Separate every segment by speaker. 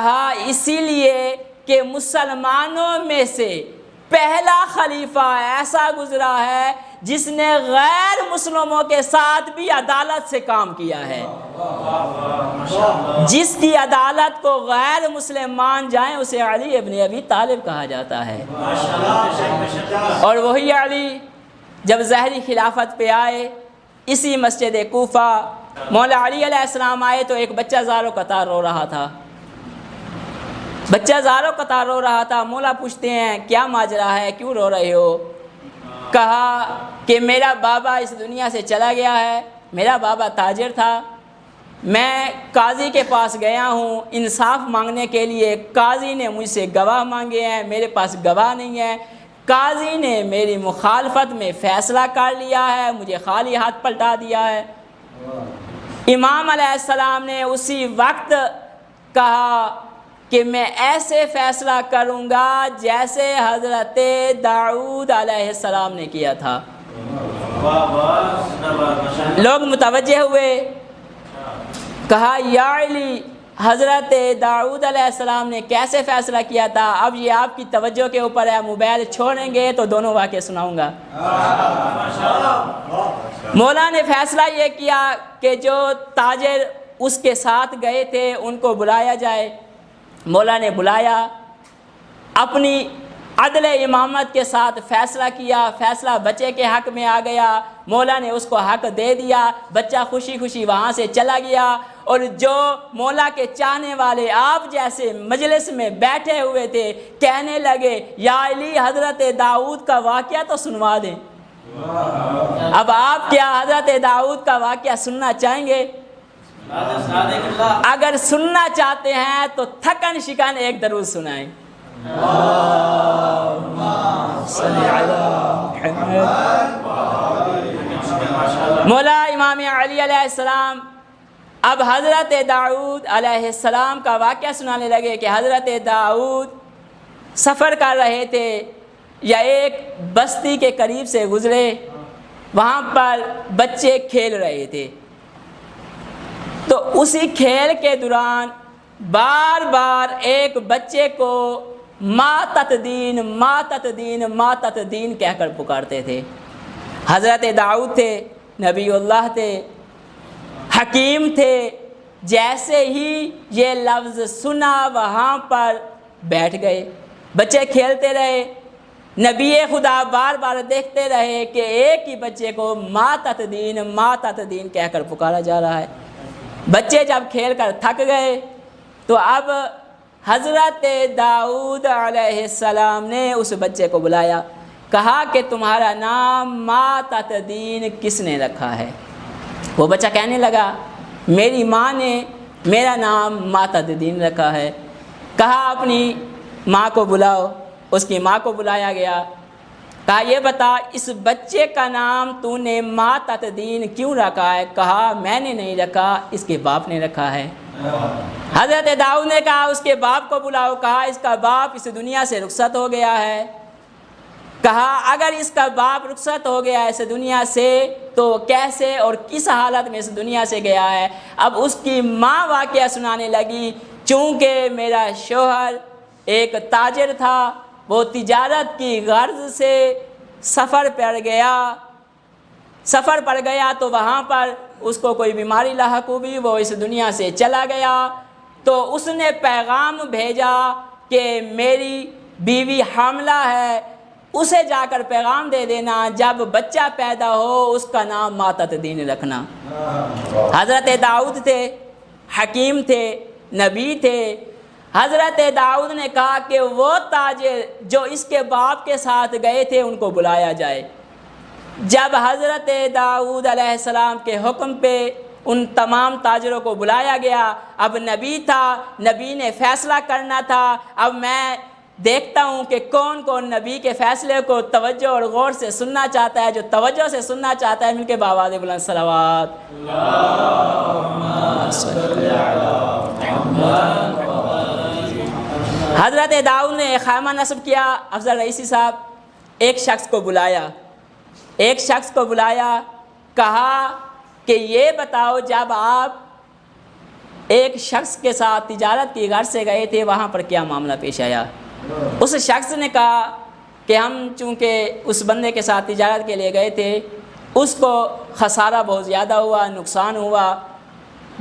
Speaker 1: کہا اسی لیے کہ مسلمانوں میں سے پہلا خلیفہ ایسا گزرا ہے جس نے غیر مسلموں کے ساتھ بھی عدالت سے کام کیا ہے، جس کی عدالت کو غیر مسلم مان جائیں اسے علی ابن ابی طالب کہا جاتا ہے۔ اور وہی علی جب ظاہری خلافت پہ آئے، اسی مسجد کوفہ مولا علی علیہ السلام آئے تو ایک بچہ زاروں قطار رو رہا تھا، بچہ زاروں قطار رو رہا تھا۔ مولا پوچھتے ہیں کیا ماجرا ہے، کیوں رو رہے ہو؟ کہا کہ میرا بابا اس دنیا سے چلا گیا ہے، میرا بابا تاجر تھا، میں قاضی کے پاس گیا ہوں انصاف مانگنے کے لیے، قاضی نے مجھ سے گواہ مانگے ہیں، میرے پاس گواہ نہیں ہے، قاضی نے میری مخالفت میں فیصلہ کر لیا ہے، مجھے خالی ہاتھ پلٹا دیا ہے۔ امام علیہ السلام نے اسی وقت کہا کہ میں ایسے فیصلہ کروں گا جیسے حضرت داؤد علیہ السلام نے کیا تھا۔ لوگ متوجہ ہوئے، کہا یا علی حضرت داؤد علیہ السلام نے کیسے فیصلہ کیا تھا؟ اب یہ آپ کی توجہ کے اوپر ہے، موبائل چھوڑیں گے تو دونوں واقعے سناؤں گا۔ مولا نے فیصلہ یہ کیا کہ جو تاجر اس کے ساتھ گئے تھے ان کو بلایا جائے۔ مولا نے بلایا، اپنی عدل امامت کے ساتھ فیصلہ کیا، فیصلہ بچے کے حق میں آ گیا، مولا نے اس کو حق دے دیا، بچہ خوشی خوشی وہاں سے چلا گیا۔ اور جو مولا کے چاہنے والے آپ جیسے مجلس میں بیٹھے ہوئے تھے کہنے لگے یا علی حضرت داؤد کا واقعہ تو سنوا دیں۔ اب آپ کیا حضرت داؤد کا واقعہ سننا چاہیں گے؟ اگر سننا چاہتے ہیں تو تھکن شکن ایک درود سنائیں۔ مولا امام علی علیہ السلام اب حضرت داؤد علیہ السلام کا واقعہ سنانے لگے کہ حضرت داؤد سفر کر رہے تھے یا ایک بستی کے قریب سے گزرے، وہاں پر بچے کھیل رہے تھے، تو اسی کھیل کے دوران بار بار ایک بچے کو ماتت دین ماتت دین ماتت دین کہہ کر پکارتے تھے۔ حضرت داؤد تھے، نبی اللہ تھے، حکیم تھے، جیسے ہی یہ لفظ سنا وہاں پر بیٹھ گئے، بچے کھیلتے رہے، نبی خدا بار بار دیکھتے رہے کہ ایک ہی بچے کو ماتت دین کہہ کر پکارا جا رہا ہے۔ بچے جب کھیل کر تھک گئے تو اب حضرت داؤد علیہ السلام نے اس بچے کو بلایا، کہا کہ تمہارا نام ماتت دین کس نے رکھا ہے؟ وہ بچہ کہنے لگا میری ماں نے میرا نام ماتت دین رکھا ہے۔ کہا اپنی ماں کو بلاؤ، اس کی ماں کو بلایا گیا، کہا یہ بتا اس بچے کا نام تو نے ماتت دین کیوں رکھا ہے؟ کہا میں نے نہیں رکھا، اس کے باپ نے رکھا ہے۔ حضرت داؤد نے کہا اس کے باپ کو بلاؤ، کہا اس کا باپ اس دنیا سے رخصت ہو گیا ہے۔ کہا اگر اس کا باپ رخصت ہو گیا اس دنیا سے تو کیسے اور کس حالت میں اس دنیا سے گیا ہے؟ اب اس کی ماں واقعہ سنانے لگی، چونکہ میرا شوہر ایک تاجر تھا، وہ تجارت کی غرض سے سفر پر گیا تو وہاں پر اس کو کوئی بیماری لاحق ہوئی، وہ اس دنیا سے چلا گیا، تو اس نے پیغام بھیجا کہ میری بیوی حاملہ ہے، اسے جا کر پیغام دے دینا، جب بچہ پیدا ہو اس کا نام ماتت دین رکھنا۔ حضرت داؤد تھے، حکیم تھے، نبی تھے۔ حضرت داؤد نے کہا کہ وہ تاجر جو اس کے باپ کے ساتھ گئے تھے ان کو بلایا جائے۔ جب حضرت داؤد علیہ السلام کے حکم پہ ان تمام تاجروں کو بلایا گیا، اب نبی تھا، نبی نے فیصلہ کرنا تھا۔ اب میں دیکھتا ہوں کہ کون کون نبی کے فیصلے کو توجہ اور غور سے سننا چاہتا ہے۔ جو توجہ سے سننا چاہتا ہے مل کے بآواز بلند صلوات۔ حضرت داؤد نے خیمہ نصب کیا، افضل رئیسی صاحب ایک شخص کو بلایا، کہا کہ یہ بتاؤ جب آپ ایک شخص کے ساتھ تجارت کی غرض سے گئے تھے، وہاں پر کیا معاملہ پیش آیا؟ اس شخص نے کہا کہ ہم چونکہ اس بندے کے ساتھ تجارت کے لیے گئے تھے، اس کو خسارہ بہت زیادہ ہوا، نقصان ہوا،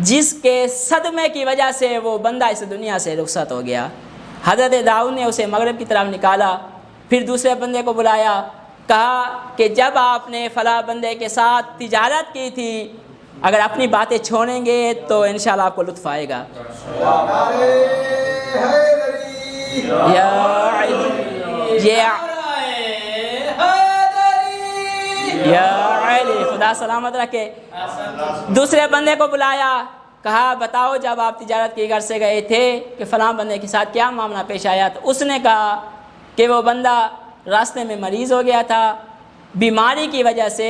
Speaker 1: جس کے صدمے کی وجہ سے وہ بندہ اس دنیا سے رخصت ہو گیا۔ حضرت داؤد نے اسے مغرب کی طرف نکالا، پھر دوسرے بندے کو بلایا، کہا کہ جب آپ نے فلاں بندے کے ساتھ تجارت کی تھی، اگر اپنی باتیں چھوڑیں گے تو انشاءاللہ آپ کو لطف آئے گا۔ یا علی، خدا سلامت رکھے۔ دوسرے بندے کو بلایا، کہا بتاؤ جب آپ تجارت کی غرض سے گئے تھے کہ فلاں بندے کے ساتھ کیا معاملہ پیش آیا؟ تو اس نے کہا کہ وہ بندہ راستے میں مریض ہو گیا تھا، بیماری کی وجہ سے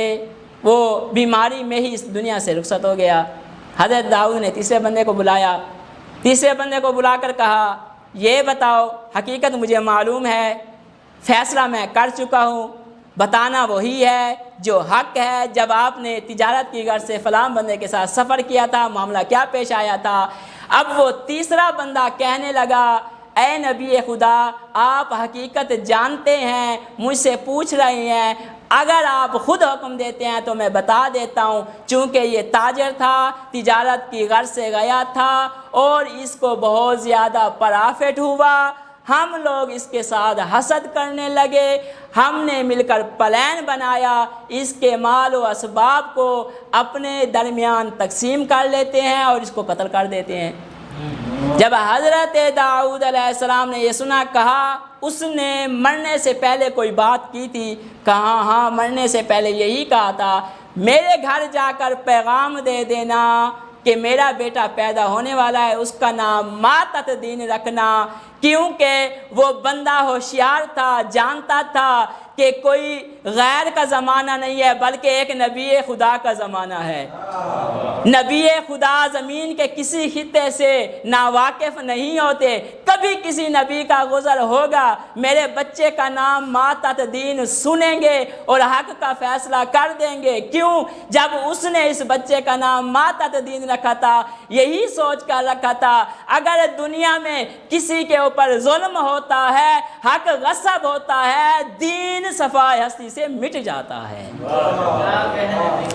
Speaker 1: وہ بیماری میں ہی اس دنیا سے رخصت ہو گیا۔ حضرت داؤد نے تیسرے بندے کو بلایا، تیسرے بندے کو بلا کر کہا یہ بتاؤ، حقیقت مجھے معلوم ہے، فیصلہ میں کر چکا ہوں، بتانا وہی ہے جو حق ہے، جب آپ نے تجارت کی غرض سے فلاں بندے کے ساتھ سفر کیا تھا، معاملہ کیا پیش آیا تھا؟ اب وہ تیسرا بندہ کہنے لگا اے نبی خدا، آپ حقیقت جانتے ہیں، مجھ سے پوچھ رہے ہیں، اگر آپ خود حکم دیتے ہیں تو میں بتا دیتا ہوں۔ چونکہ یہ تاجر تھا، تجارت کی غرض سے گیا تھا اور اس کو بہت زیادہ پرافٹ ہوا، ہم لوگ اس کے ساتھ حسد کرنے لگے، ہم نے مل کر پلان بنایا، اس کے مال و اسباب کو اپنے درمیان تقسیم کر لیتے ہیں اور اس کو قتل کر دیتے ہیں۔ جب حضرت داؤد علیہ السلام نے یہ سنا، کہا اس نے مرنے سے پہلے کوئی بات کی تھی؟ کہا ہاں، مرنے سے پہلے یہی کہا تھا میرے گھر جا کر پیغام دے دینا کہ میرا بیٹا پیدا ہونے والا ہے، اس کا نام ماتت دین رکھنا، کیونکہ وہ بندہ ہوشیار تھا، جانتا تھا کہ کوئی غیر کا زمانہ نہیں ہے بلکہ ایک نبی خدا کا زمانہ ہے۔ نبی خدا زمین کے کسی خطے سے ناواقف نہیں ہوتے، کبھی کسی نبی کا گزر ہوگا، میرے بچے کا نام ماتت دین سنیں گے اور حق کا فیصلہ کر دیں گے۔ کیوں؟ جب اس نے اس بچے کا نام ماتت دین رکھا تھا، یہی سوچ کر رکھا تھا اگر دنیا میں کسی کے اوپر ظلم ہوتا ہے، حق غصب ہوتا ہے، دین صفائے ہستی سے مٹ جاتا ہے۔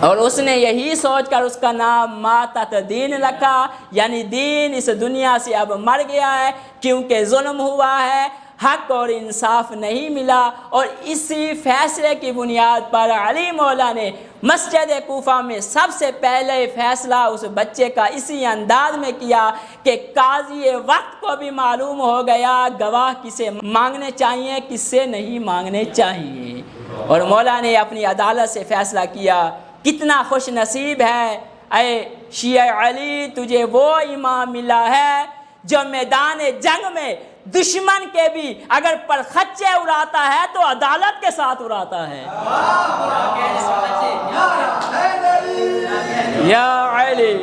Speaker 1: اور اس نے یہی سوچ کر اس کا نام ماتت دین رکھا، یعنی دین اس دنیا سے اب مر گیا ہے کیونکہ ظلم ہوا ہے، حق اور انصاف نہیں ملا۔ اور اسی فیصلے کی بنیاد پر علی مولا نے مسجد کوفہ میں سب سے پہلے فیصلہ اس بچے کا اسی انداز میں کیا کہ قاضی وقت کو بھی معلوم ہو گیا گواہ کسے مانگنے چاہیے، کس سے نہیں مانگنے چاہیے، اور مولا نے اپنی عدالت سے فیصلہ کیا۔ کتنا خوش نصیب ہے اے شیعہ علی، تجھے وہ امام ملا ہے جو میدان جنگ میں دشمن کے بھی اگر پر خچے اڑاتا ہے تو عدالت کے ساتھ اڑاتا ہے۔ یا علی،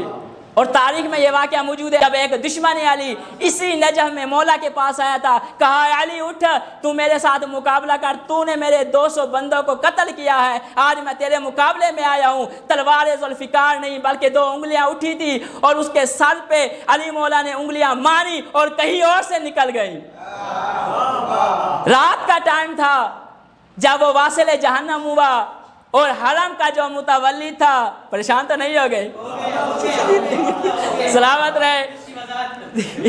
Speaker 1: اور تاریخ میں یہ واقعہ موجود ہے، جب ایک دشمن علی اسی نجف میں مولا کے پاس آیا تھا، کہا علی اٹھ، تو میرے ساتھ مقابلہ کر، تو نے میرے 200 بندوں کو قتل کیا ہے، آج میں تیرے مقابلے میں آیا ہوں۔ تلوار ذوالفقار نہیں بلکہ 2 انگلیاں اٹھی تھی اور اس کے سر پہ علی مولا نے انگلیاں ماری اور کہیں اور سے نکل گئی۔ رات کا ٹائم تھا جب وہ واصل جہنم ہوا، اور حرم کا جو متولی تھا، پریشان تو نہیں ہو گئے؟ سلامت رہے،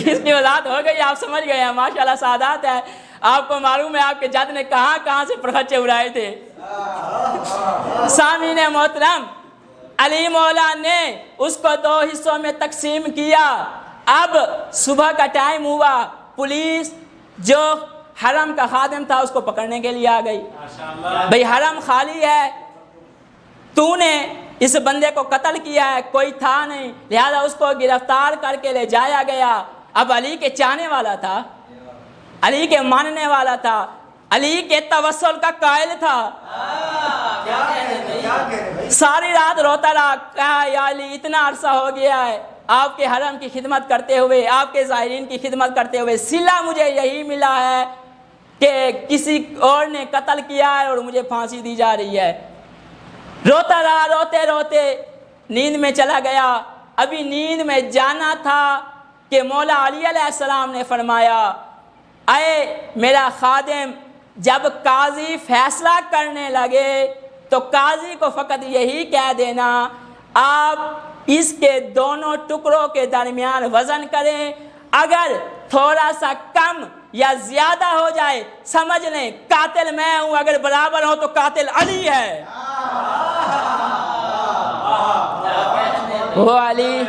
Speaker 1: اس کی وضاحت ہو گئی، آپ سمجھ گئے ہیں، ماشاءاللہ سعادت ہے۔ آپ کو معلوم ہے آپ کے جد نے کہاں کہاں سے پرخچے اڑائے تھے۔ سامعین محترم، علی مولا نے اس کو 2 حصوں میں تقسیم کیا۔ اب صبح کا ٹائم ہوا، پولیس جو حرم کا خادم تھا اس کو پکڑنے کے لیے آ گئی۔ بھئی حرم خالی ہے، تو نے اس بندے کو قتل کیا ہے، کوئی تھا نہیں، لہذا اس کو گرفتار کر کے لے جایا گیا۔ اب علی کے چاہنے والا تھا، علی کے ماننے والا تھا، علی کے توسل کا قائل تھا، ساری رات روتا رہا، کہا یا علی اتنا عرصہ ہو گیا ہے آپ کے حرم کی خدمت کرتے ہوئے، آپ کے زائرین کی خدمت کرتے ہوئے، صلہ مجھے یہی ملا ہے کہ کسی اور نے قتل کیا ہے اور مجھے پھانسی دی جا رہی ہے۔ روتا رہا، روتے روتے نیند میں چلا گیا۔ ابھی نیند میں جانا تھا کہ مولا علی علیہ السلام نے فرمایا اے میرا خادم جب قاضی فیصلہ کرنے لگے تو قاضی کو فقط یہی کہہ دینا آپ اس کے دونوں ٹکڑوں کے درمیان وزن کریں، اگر تھوڑا سا کم یا زیادہ ہو جائے سمجھ لیں قاتل میں ہوں، اگر برابر ہو تو قاتل علی ہے۔ وہ علی